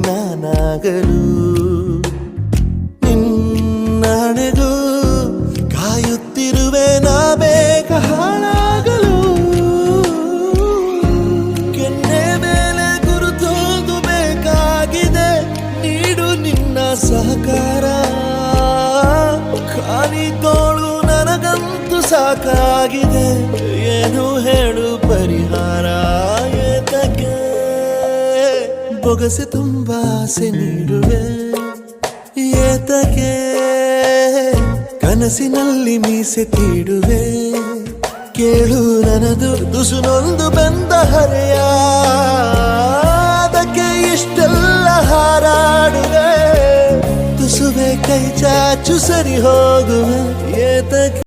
ನಾನಾಗಲು ನಿನ್ನಣೆಗೂ ಕಾಯುತ್ತಿರುವೆ ನಾ ಬೇಗ ಹಾಳಾಗಲು ಕೆನ್ನೆ ಮೇಲೆ ಗುರುತೋದು ಬೇಕಾಗಿದೆ ನೀಡು ನಿನ್ನ ಸಹಕಾರ ಖಾಲಿ ತೋಳು ನನಗಂತೂ ಸಾಕಾಗಿದೆ ಏನು ಹೇಳು ಪರಿಹಾರ ಏತಕ್ಕೆ ಬೊಗಸೆ ತುಂಬ ಆಸೆ ನೀಡುವೆ ಏತಕ್ಕೆ ಕನಸಿನಲ್ಲಿ ಮೀಸೆ ತೀಡುವೆ ಕೇಳು ನನದು ತುಸುನೊಂದು ಬೆಂದ ಹರೆಯ ಅದಕ್ಕೆ ಇಷ್ಟೆಲ್ಲ ಹಾರಾಡುವೆ ತುಸುವೆ ಕೈ ಚಾಚು ಸರಿ ಹೋಗುವೆ ಏತಕ್ಕೆ